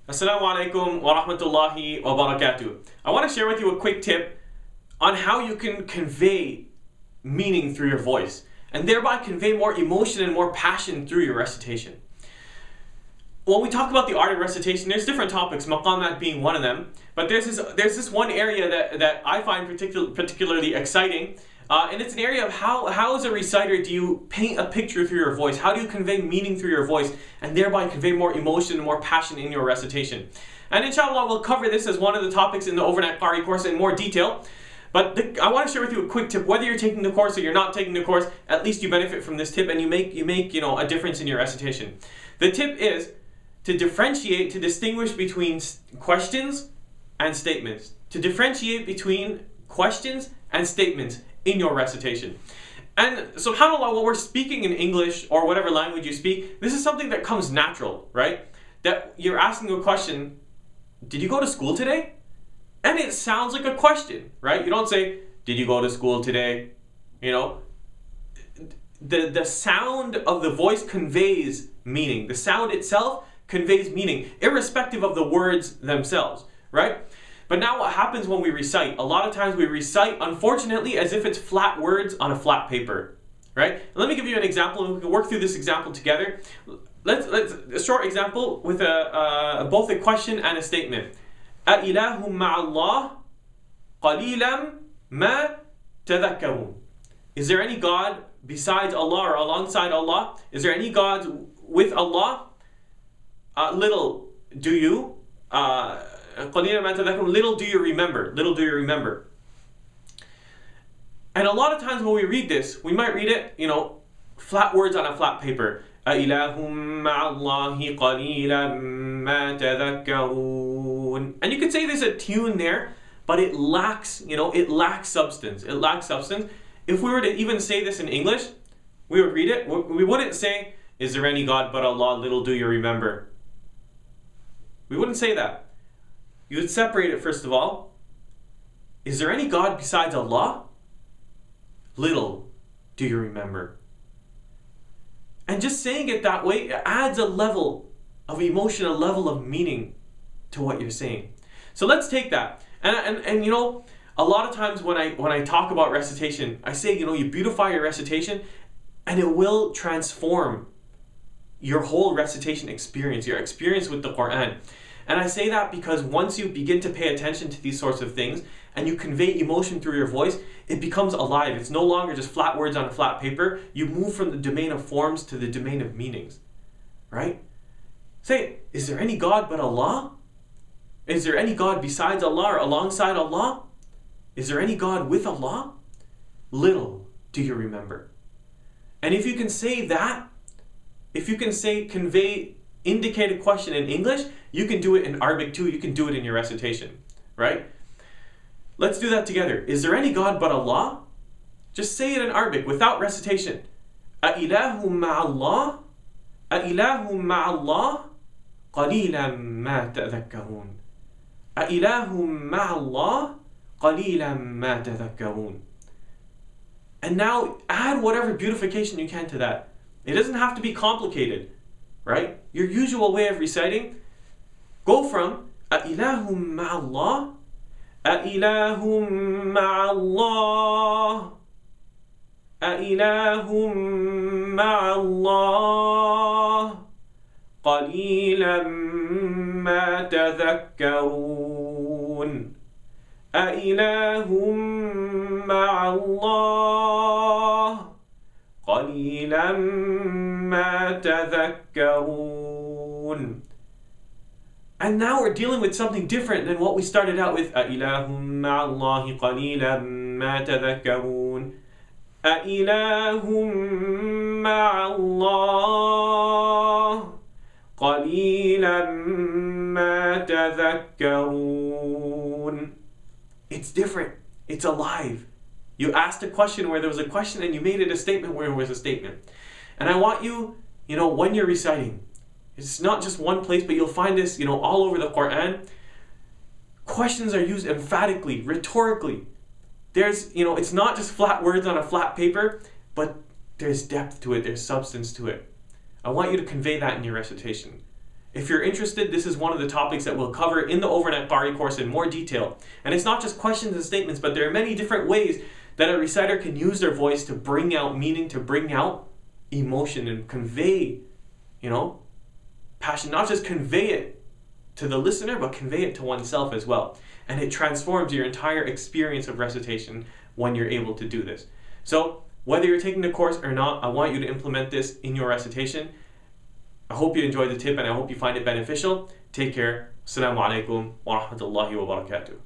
Assalamu alaikum wa rahmatullahi wa barakatuh. I want to share with you a quick tip on how you can convey meaning through your voice and thereby convey more emotion and more passion through your recitation. When we talk about the art of recitation, there's different topics, maqamat being one of them, but there's this one area that I find particularly exciting, and it's an area of how as a reciter do you paint a picture through your voice, how do you convey meaning through your voice, and thereby convey more emotion and more passion in your recitation. And inshallah we'll cover this as one of the topics in the Overnight Qari course in more detail, but I want to share with you a quick tip. Whether you're taking the course or you're not taking the course, at least you benefit from this tip and you make a difference in your recitation. The tip is to differentiate, to distinguish between questions and statements. To differentiate between questions and statements in your recitation. And subhanAllah, when we're speaking in English or whatever language you speak, this is something that comes natural, right? That you're asking a question, did you go to school today? And it sounds like a question, right? You don't say, did you go to school today? You know, the sound of the voice conveys meaning. The sound itself conveys meaning, irrespective of the words themselves, right? But now what happens when we recite? A lot of times we recite, unfortunately, as if it's flat words on a flat paper, right? And let me give you an example, and we can work through this example together. Let's a short example with both a question and a statement. أَإِلَهٌ مَعَ اللَّهِ قَلِيلًا مَا تَذَكَّرُونَ. Is there any God besides Allah or alongside Allah? Is there any God with Allah? Little do you little do you remember. Little do you remember. And a lot of times when we read this, we might read it, flat words on a flat paper. أَإِلَهُم مَّعَ اللَّهِ قَلِيلًا مَا تَذَكَّرُونَ. And you could say there's a tune there, but it lacks, it lacks substance. It lacks substance. If we were to even say this in English, we would read it. We wouldn't say, is there any God but Allah, little do you remember. We wouldn't say that. You would separate it first of all. Is there any God besides Allah? Little do you remember. And just saying it that way, it adds a level of emotion, a level of meaning to what you're saying. So let's take that. And a lot of times when I talk about recitation, I say, you beautify your recitation and it will transform your whole recitation experience, your experience with the Quran. And I say that because once you begin to pay attention to these sorts of things and you convey emotion through your voice, it becomes alive. It's no longer just flat words on a flat paper. You move from the domain of forms to the domain of meanings, right? Say, is there any God but Allah? Is there any God besides Allah or alongside Allah? Is there any God with Allah? Little do you remember. And if you can say that, if you can indicate a question in English, you can do it in Arabic too. You can do it in your recitation, right? Let's do that together. Is there any God but Allah? Just say it in Arabic without recitation. أَإِلَهٌ مَعَ اللَّهِ أَإِلَهٌ مَعَ اللَّهِ قَلِيلًا مَا تَذَكَّرُونَ أَإِلَهٌ مَعَ اللَّهِ قَلِيلًا مَا تَذَكَّرُونَ. And now add whatever beautification you can to that. It doesn't have to be complicated, right? Your usual way of reciting, go from أَإِلَهٌ مَعَ اللَّهِ أَإِلَهٌ مَعَ اللَّهِ أَإِلَهٌ مَعَ اللَّهِ قَلِيلًا مَا تَذَكَّرُونَ أَإِلَهٌ مَعَ اللَّهِ قَلِيلًا مَا تَذَكَّرُونَ. And now we're dealing with something different than what we started out with. أَإِلَهٌ مَعَ اللَّهِ قَلِيلًا مَا تَذَكَّرُونَ أَإِلَهٌ مَعَ اللَّهِ قَلِيلًا مَا تَذَكَّرُونَ. It's different. It's alive. You asked a question where there was a question and you made it a statement where there was a statement. And I want you, when you're reciting, it's not just one place, but you'll find this, all over the Quran. Questions are used emphatically, rhetorically. There's, it's not just flat words on a flat paper, but there's depth to it, there's substance to it. I want you to convey that in your recitation. If you're interested, this is one of the topics that we'll cover in the Overnight Qari course in more detail. And it's not just questions and statements, but there are many different ways that a reciter can use their voice to bring out meaning, to bring out emotion and convey, passion. Not just convey it to the listener, but convey it to oneself as well. And it transforms your entire experience of recitation when you're able to do this. So whether you're taking the course or not, I want you to implement this in your recitation. I hope you enjoyed the tip and I hope you find it beneficial. Take care. Assalamu alaikum wa rahmatullahi wa barakatuh.